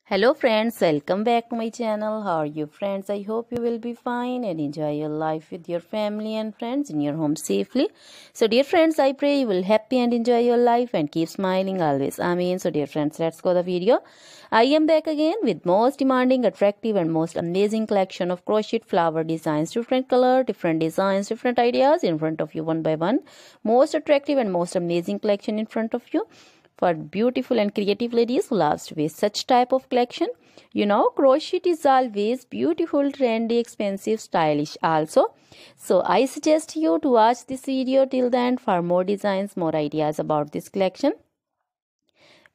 Hello friends, welcome back to my channel. How are you friends? I hope you will be fine and enjoy your life with your family and friends in your home safely. So dear friends, I pray you will happy and enjoy your life and keep smiling always. Amen. So dear friends, let's go the video. I am back again with most demanding, attractive and most amazing collection of crochet flower designs. Different color, different designs, different ideas in front of you one by one. Most attractive and most amazing collection in front of you for beautiful and creative ladies who loves to wear such type of collection. You know, crochet is always beautiful, trendy, expensive, stylish also. So I suggest you to watch this video till the end for more designs, more ideas about this collection.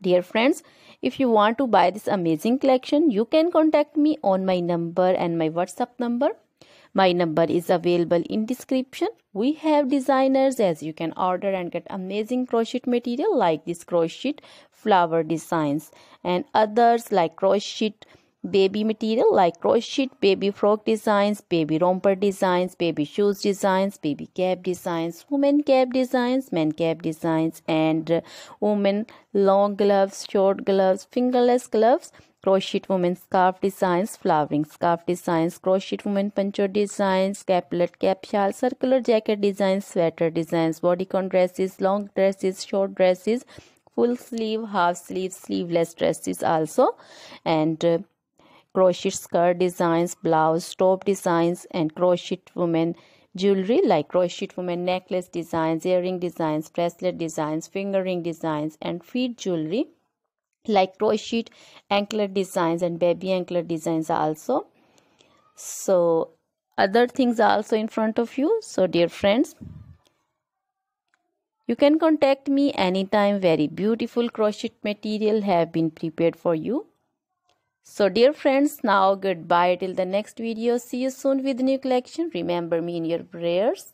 Dear friends, if you want to buy this amazing collection, you can contact me on my number and my WhatsApp number. My number is available in description. We have designers as you can order and get amazing crochet material like this crochet flower designs and others like crochet baby material like crochet baby frock designs, baby romper designs, baby shoes designs, baby cap designs, women cap designs, men cap designs and women long gloves, short gloves, fingerless gloves, crochet women scarf designs, flowering scarf designs, crochet women poncho designs, caplet, cap shawl, circular jacket designs, sweater designs, bodycon dresses, long dresses, short dresses, full sleeve, half sleeve, sleeveless dresses also, and crochet skirt designs, blouse, top designs, and crochet women jewelry like crochet women necklace designs, earring designs, bracelet designs, finger ring designs, and feet jewelry like crochet anklet designs and baby anklet designs also. So other things are also in front of you. So dear friends, you can contact me anytime. Very beautiful crochet material have been prepared for you. So dear friends, now goodbye till the next video. See you soon with new collection. Remember me in your prayers.